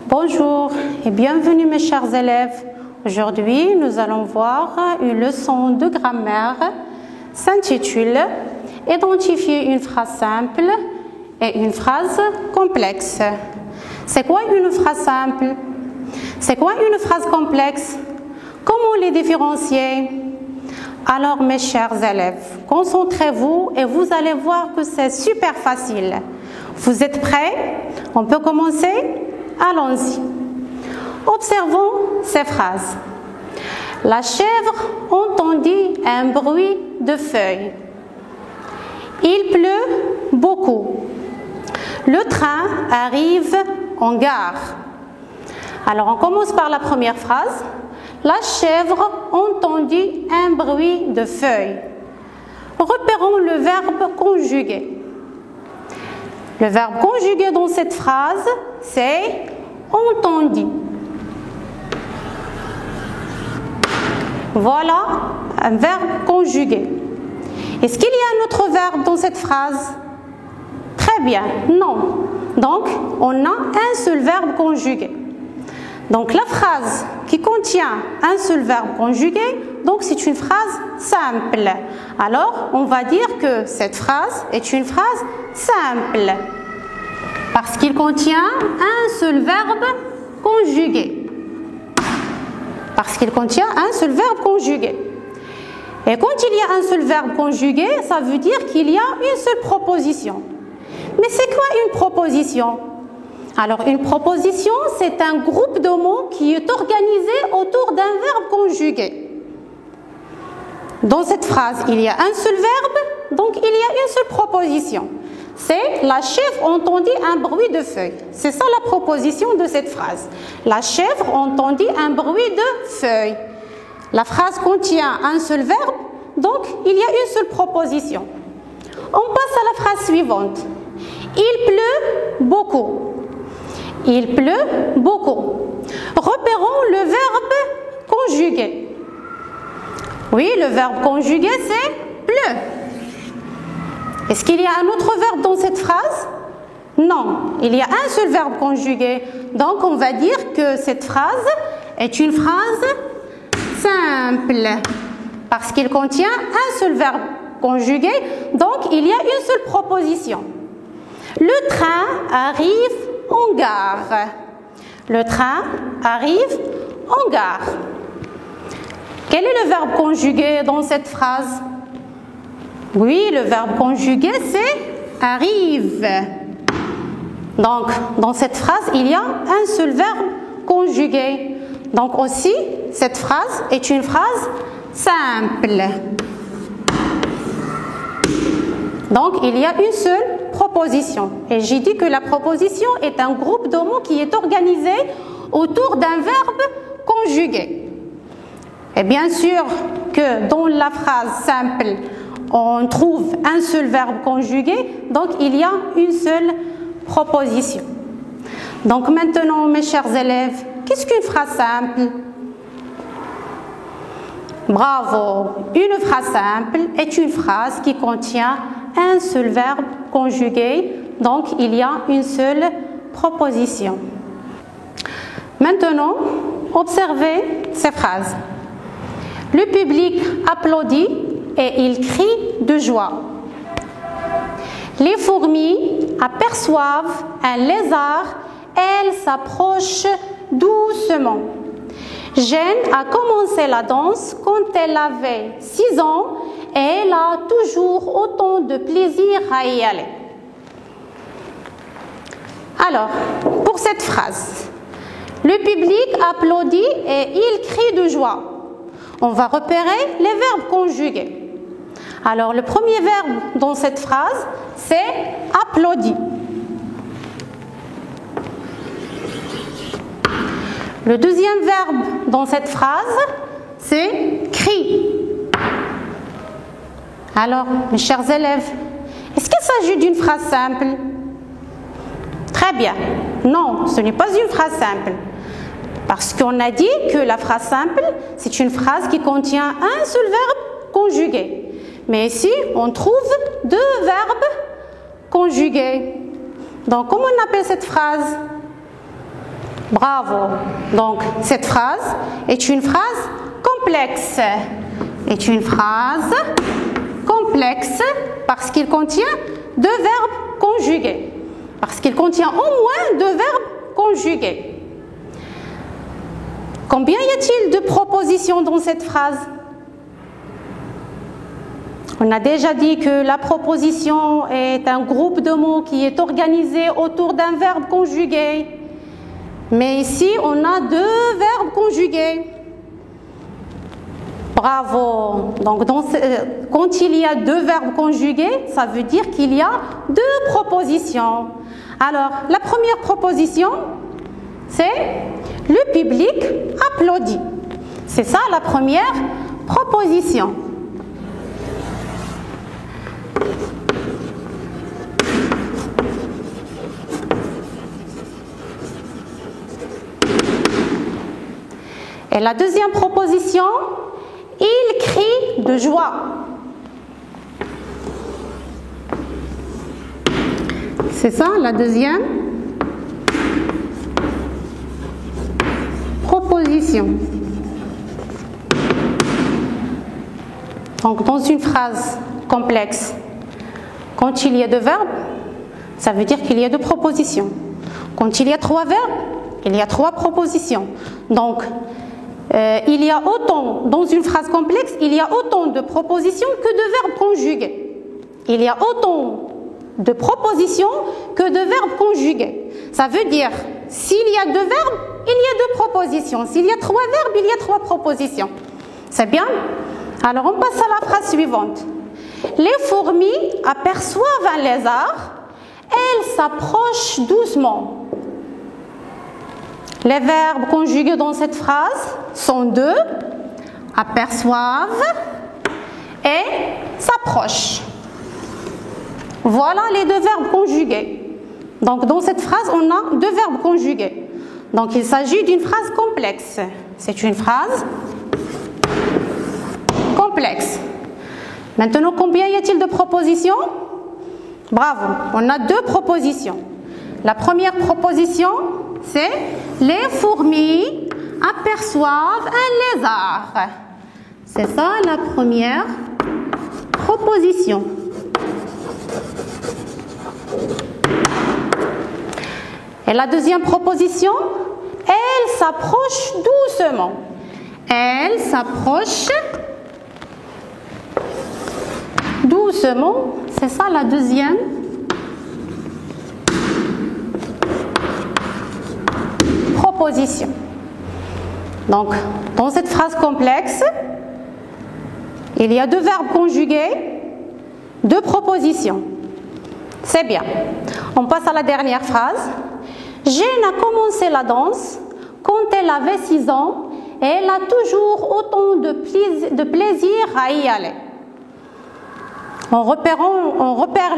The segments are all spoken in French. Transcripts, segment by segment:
Bonjour et bienvenue mes chers élèves. Aujourd'hui, nous allons voir une leçon de grammaire s'intitule « Identifier une phrase simple et une phrase complexe ». C'est quoi une phrase simple? C'est quoi une phrase complexe? Comment les différencier? Alors mes chers élèves, concentrez-vous et vous allez voir que c'est super facile. Vous êtes prêts? On peut commencer? Allons-y. Observons ces phrases. La chèvre entendit un bruit de feuilles. Il pleut beaucoup. Le train arrive en gare. Alors on commence par la première phrase. La chèvre entendit un bruit de feuilles. Repérons le verbe conjugué. Le verbe conjugué dans cette phrase, c'est entendu. Voilà un verbe conjugué. Est-ce qu'il y a un autre verbe dans cette phrase? Très bien, non. Donc, on a un seul verbe conjugué. Donc, la phrase qui contient un seul verbe conjugué, donc c'est une phrase simple. Alors, on va dire que cette phrase est une phrase simple parce qu'il contient un seul verbe conjugué. Parce qu'il contient un seul verbe conjugué. Et quand il y a un seul verbe conjugué, ça veut dire qu'il y a une seule proposition. Mais c'est quoi une proposition? Alors, une proposition, c'est un groupe de mots qui est organisé autour d'un verbe conjugué. Dans cette phrase, il y a un seul verbe, donc il y a une seule proposition. C'est la chèvre entendit un bruit de feuilles. C'est ça la proposition de cette phrase. La chèvre entendit un bruit de feuilles. La phrase contient un seul verbe, donc il y a une seule proposition. On passe à la phrase suivante. Il pleut beaucoup. Il pleut beaucoup. Repérons le verbe conjugué. Oui, le verbe conjugué, c'est pleut. Est-ce qu'il y a un autre verbe dans cette phrase? Non, il y a un seul verbe conjugué. Donc, on va dire que cette phrase est une phrase simple parce qu'il contient un seul verbe conjugué. Donc, il y a une seule proposition. Le train arrive en gare. Le train arrive en gare. Quel est le verbe conjugué dans cette phrase? Oui, le verbe conjugué, c'est arrive. Donc, dans cette phrase, il y a un seul verbe conjugué. Donc aussi, cette phrase est une phrase simple. Donc, il y a une seule proposition. Et j'ai dit que la proposition est un groupe de mots qui est organisé autour d'un verbe conjugué. Et bien sûr que dans la phrase simple, on trouve un seul verbe conjugué, donc il y a une seule proposition. Donc maintenant, mes chers élèves, qu'est-ce qu'une phrase simple? Bravo! Une phrase simple est une phrase qui contient un seul verbe conjugué, donc il y a une seule proposition. Maintenant, observez ces phrases. Le public applaudit et il crie de joie. Les fourmis aperçoivent un lézard, elles s'approchent doucement. Jeanne a commencé la danse quand elle avait 6 ans et elle a toujours autant de plaisir à y aller. Alors, pour cette phrase, le public applaudit et il crie de joie. On va repérer les verbes conjugués. Alors, le premier verbe dans cette phrase, c'est applaudit. Le deuxième verbe dans cette phrase, c'est crie. Alors, mes chers élèves, est-ce qu'il s'agit d'une phrase simple? Très bien. Non, ce n'est pas une phrase simple. Parce qu'on a dit que la phrase simple, c'est une phrase qui contient un seul verbe conjugué. Mais ici, on trouve 2 verbes conjugués. Donc, comment on appelle cette phrase? Bravo. Donc, cette phrase est une phrase complexe. Est une phrase complexe parce qu'il contient deux verbes conjugués. Parce qu'il contient au moins deux verbes conjugués. Combien y a-t-il de propositions dans cette phrase? On a déjà dit que la proposition est un groupe de mots qui est organisé autour d'un verbe conjugué. Mais ici, on a deux verbes conjugués. Bravo. Donc, quand il y a deux verbes conjugués, ça veut dire qu'il y a deux propositions. Alors, la première proposition, c'est le public applaudit. C'est ça la première proposition. Et la deuxième proposition, il crie de joie. C'est ça la deuxième proposition. Donc dans une phrase complexe, quand il y a deux verbes, ça veut dire qu'il y a deux propositions. Quand il y a trois verbes, il y a trois propositions. Donc il y a autant, dans une phrase complexe, il y a autant de propositions que de verbes conjugués. Il y a autant de propositions que de verbes conjugués. Ça veut dire, s'il y a deux verbes, il y a deux propositions. S'il y a trois verbes, il y a trois propositions. C'est bien? Alors, on passe à la phrase suivante. Les fourmis aperçoivent un lézard. Elles s'approchent doucement. Les verbes conjugués dans cette phrase sont deux, aperçoivent et s'approchent. Voilà les deux verbes conjugués. Donc dans cette phrase, on a deux verbes conjugués. Donc il s'agit d'une phrase complexe. C'est une phrase complexe. Maintenant, combien y a-t-il de propositions? Bravo, on a deux propositions. La première proposition, c'est les fourmis aperçoivent un lézard. C'est ça la première proposition. Et la deuxième proposition, elle s'approche doucement. Elle s'approche doucement. C'est ça la deuxième proposition. Donc, dans cette phrase complexe, il y a deux verbes conjugués, deux propositions. C'est bien. On passe à la dernière phrase. Jane a commencé la danse quand elle avait 6 ans et elle a toujours autant de plaisir à y aller. On repère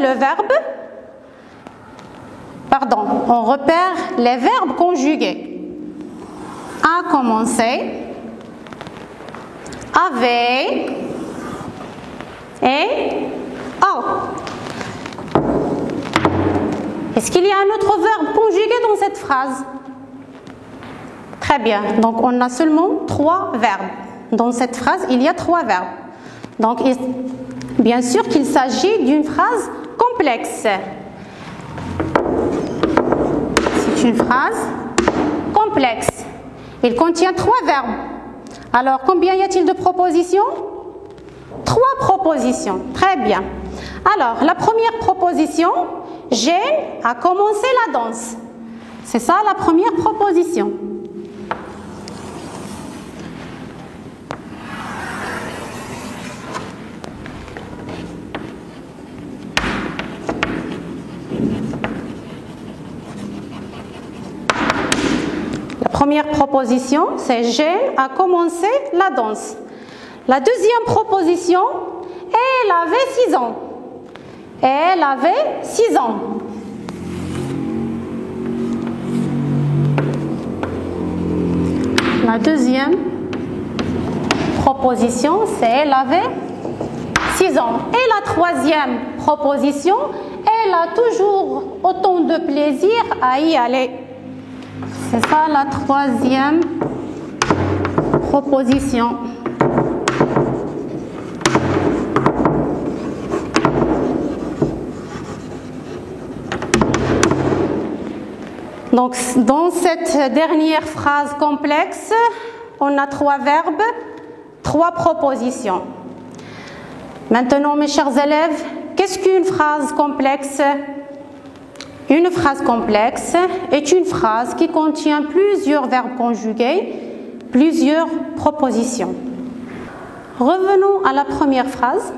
le verbe, on repère les verbes conjugués. A commencé, avait et a. Est-ce qu'il y a un autre verbe conjugué dans cette phrase? Très bien. Donc, on a seulement 3 verbes. Dans cette phrase, il y a 3 verbes. Donc, bien sûr qu'il s'agit d'une phrase complexe. C'est une phrase complexe. Il contient 3 verbes. Alors, combien y a-t-il de propositions? 3 propositions. Très bien. Alors, la première proposition, Jane a commencé la danse. C'est ça la première proposition. La première proposition, c'est Jane a commencé la danse. La deuxième proposition, elle avait 6 ans. Elle avait 6 ans. La deuxième proposition, c'est elle avait 6 ans. Et la troisième proposition, elle a toujours autant de plaisir à y aller. C'est ça la troisième proposition. Donc, dans cette dernière phrase complexe, on a 3 verbes, 3 propositions. Maintenant, mes chers élèves, qu'est-ce qu'une phrase complexe? Une phrase complexe est une phrase qui contient plusieurs verbes conjugués, plusieurs propositions. Revenons à la première phrase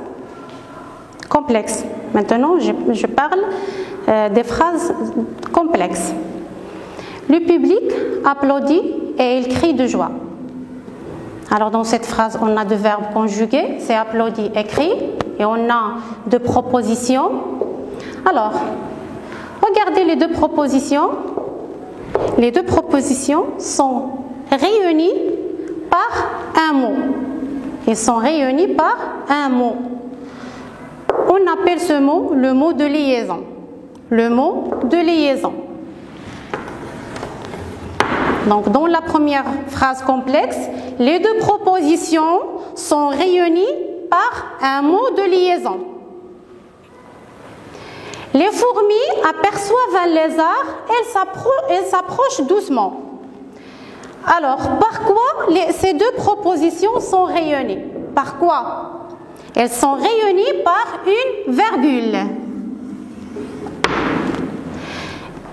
complexe. Maintenant, je parle des phrases complexes. Le public applaudit et il crie de joie. Alors dans cette phrase, on a 2 verbes conjugués, c'est applaudit et crie, et on a 2 propositions. Alors, regardez les 2 propositions. Les 2 propositions sont réunies par un mot. Ils sont réunis par un mot. On appelle ce mot le mot de liaison. Le mot de liaison. Donc, dans la première phrase complexe, les 2 propositions sont réunies par un mot de liaison. Les fourmis aperçoivent un lézard, elles s'approchent doucement. Alors, par quoi ces 2 propositions sont réunies? Par quoi? Elles sont réunies par une virgule.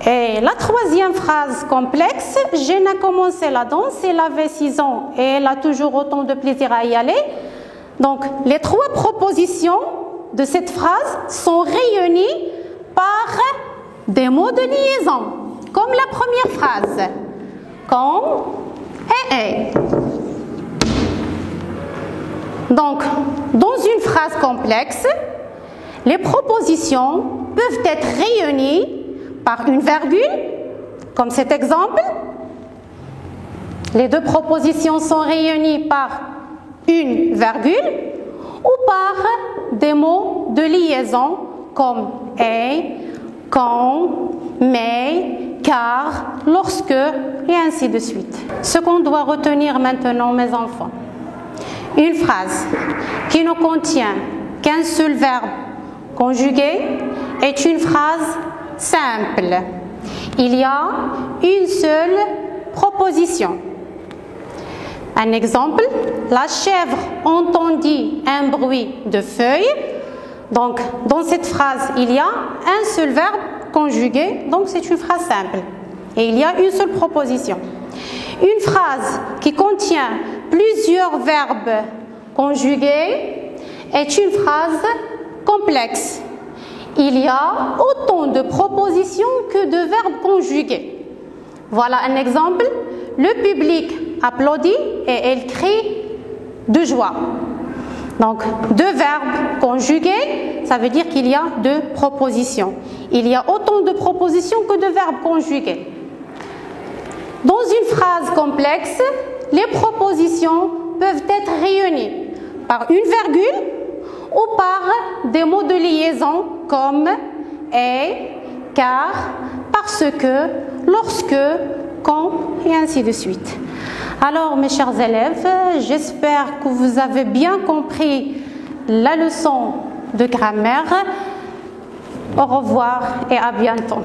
Et la troisième phrase complexe, Jenna a commencé la danse, elle avait 6 ans et elle a toujours autant de plaisir à y aller. Donc, les 3 propositions de cette phrase sont réunies par des mots de liaison, comme la première phrase, quand et. Donc, dans une phrase complexe, les propositions peuvent être réunies par une virgule, comme cet exemple. Les 2 propositions sont réunies par une virgule ou par des mots de liaison comme et, quand, mais, car, lorsque, et ainsi de suite. Ce qu'on doit retenir maintenant, mes enfants, une phrase qui ne contient qu'un seul verbe conjugué est une phrase simple. Il y a une seule proposition. Un exemple, la chèvre entendit un bruit de feuilles. Donc, dans cette phrase, il y a un seul verbe conjugué, donc c'est une phrase simple. Et il y a une seule proposition. Une phrase qui contient plusieurs verbes conjugués est une phrase complexe. Il y a autant de propositions que de verbes conjugués. Voilà un exemple. Le public applaudit et elle crie de joie. Donc, 2 verbes conjugués, ça veut dire qu'il y a 2 propositions. Il y a autant de propositions que de verbes conjugués. Dans une phrase complexe, les propositions peuvent être réunies par une virgule ou par des mots de liaison comme et, car, parce que, lorsque, quand et ainsi de suite. Alors, mes chers élèves, j'espère que vous avez bien compris la leçon de grammaire. Au revoir et à bientôt.